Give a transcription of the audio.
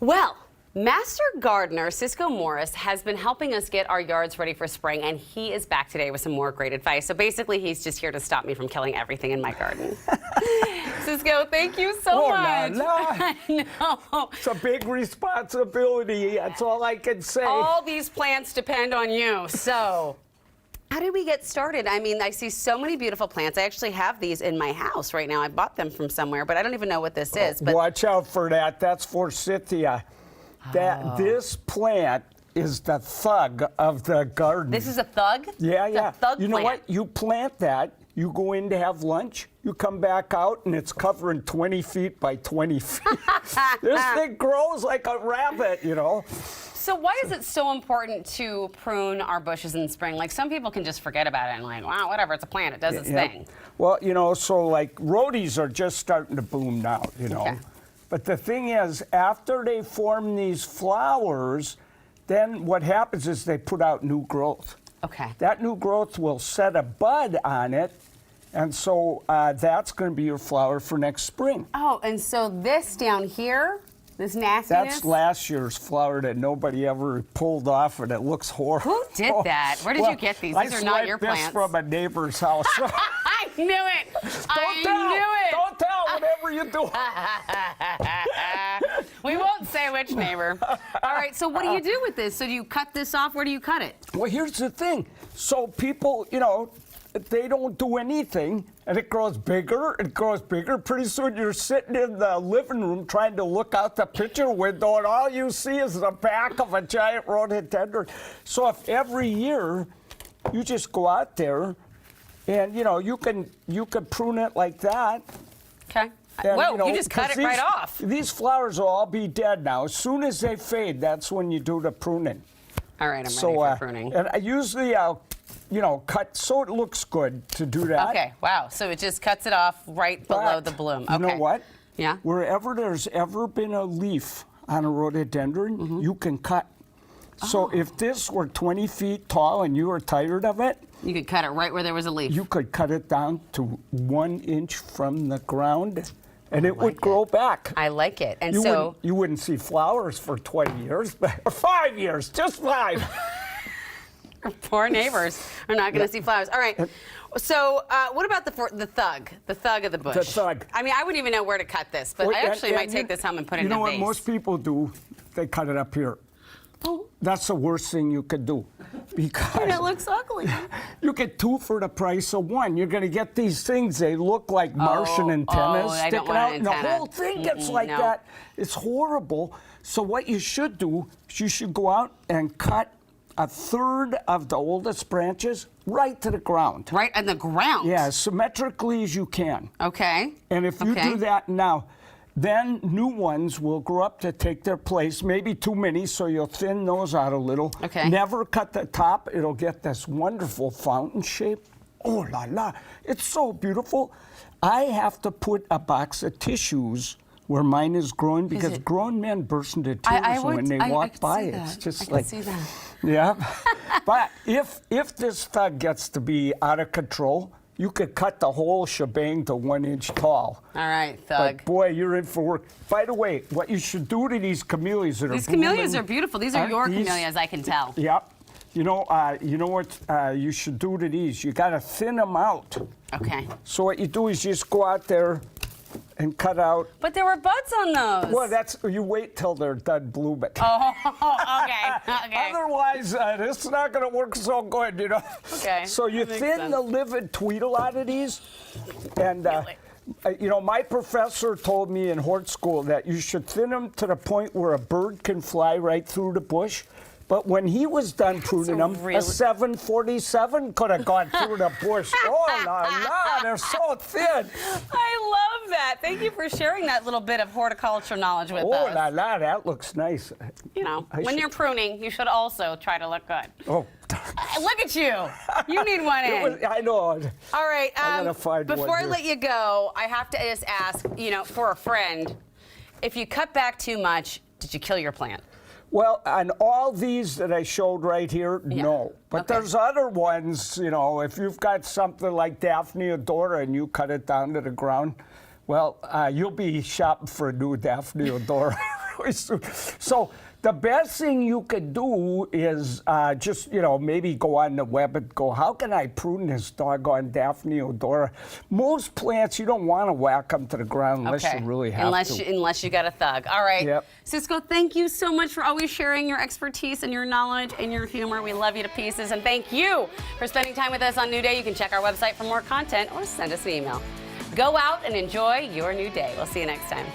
Well, Master Gardener Ciscoe Morris has been helping us get our yards ready for spring, and he is back today with some more great advice. So basically, he's just here to stop me from killing everything in my garden. Ciscoe, thank you so much. I know. It's a big responsibility. That's all I can say. All these plants depend on you. So how did we get started? I mean, I see so many beautiful plants. I actually have these in my house right now. I bought them from somewhere, but I don't even know what this is. But watch out for that. That's Forsythia. This plant is the thug of the garden. This is a thug? Yeah, yeah. Thug you know plant. what? You plant that, you go in to have lunch, you come back out, and it's covering 20 feet by 20 feet. This thing grows like a rabbit, you know. So why is it so important to prune our bushes in spring? Like, some people can just forget about it and like, wow, whatever, it's a plant, it does its thing. Well, you know, so like Rhodies are just starting to bloom now, you know. Okay. But the thing is, after they form these flowers, then what happens is they put out new growth. Okay. That new growth will set a bud on it, and so that's going to be your flower for next spring. Oh, and so this down here, this nastiness? That's last year's flower that nobody ever pulled off, and it looks horrible. Who did that? Where did you get these? These are not your plants. I swiped this from a neighbor's house. I knew it. I knew it. Don't tell, whatever you do. We won't say which neighbor. All right, so what do you do with this? So do you cut this off? Where do you cut it? Well, here's the thing. So people, you know, they don't do anything, and it grows bigger, it grows bigger. Pretty soon you're sitting in the living room trying to look out the picture window, and all you see is the back of a giant rhododendron. So if every year you just go out there, and you know, you can prune it like that. Okay. And, Whoa, you know, you just cut it right off. These flowers will all be dead now. As soon as they fade, that's when you do the pruning. All right, I'm ready for pruning. And I usually, you know, cut so it looks good to do that. Okay, wow. So it just cuts it off right below the bloom. Okay. You know what? Yeah. Wherever there's ever been a leaf on a rhododendron, you can cut. So if this were 20 feet tall and you were tired of it, you could cut it right where there was a leaf. You could cut it down to 1 inch from the ground, and it would grow back. I like it. And you wouldn't see flowers for 20 years, or 5 years, just 5. Poor neighbors are not going to see flowers. All right. So what about the thug of the bush? The thug. I mean, I wouldn't even know where to cut this, but I actually might take this home and put it in a vase. You know what most people do? They cut it up here. Oh. That's the worst thing you could do, because it looks ugly. You get 2 for the price of 1. You're going to get these things. They look like Martian antennas sticking out, and the whole thing gets like that. It's horrible. So what you should do is you should go out and cut 1/3 of the oldest branches right to the ground. Right on the ground? Yeah, as symmetrically as you can. Okay. And if you do that now, then new ones will grow up to take their place, maybe too many, so you'll thin those out a little. Okay. Never cut the top. It'll get this wonderful fountain shape. Oh, la, la. It's so beautiful. I have to put a box of tissues where mine is growing, because grown men burst into tears when they walk by. It's just like, see that. Yeah. But if this thug gets to be out of control, you could cut the whole shebang to 1 inch tall. All right, thug. But boy, you're in for work. By the way, what you should do to these camellias that are These camellias are beautiful. These are your camellias, I can tell. Yep. You know what you should do to these? You got to thin them out. Okay. So what you do is you just go out there and cut out. But there were buds on those. Well, you wait till they're done blooming. Oh, okay. Okay. Otherwise, this is not going to work so good, you know. Okay. So you thin the livid tweedle out of these, and you know, my professor told me in hort school that you should thin them to the point where a bird can fly right through the bush. But when he was done pruning them, a 747 could have gone through the bush. Oh, la, la, they're so thin. I love that. Thank you for sharing that little bit of horticulture knowledge with us. Oh, la, la, that looks nice. You know, when you're pruning, you should also try to look good. Oh, look at you. You need one in. I know. All right. I'm gonna find one before I here. let you go, I have to just ask, you know, for a friend, if you cut back too much, did you kill your plant? Well, on all these that I showed right here, no. But there's other ones, you know, if you've got something like Daphne odora and you cut it down to the ground, well, you'll be shopping for a new Daphne odora really soon. So the best thing you could do is just, maybe go on the web and go, how can I prune this doggone Daphne odora? Most plants, you don't want to whack them to the ground unless you really have to. Unless you got a thug. All right. Yep. Ciscoe, thank you so much for always sharing your expertise and your knowledge and your humor. We love you to pieces. And thank you for spending time with us on New Day. You can check our website for more content or send us an email. Go out and enjoy your new day. We'll see you next time.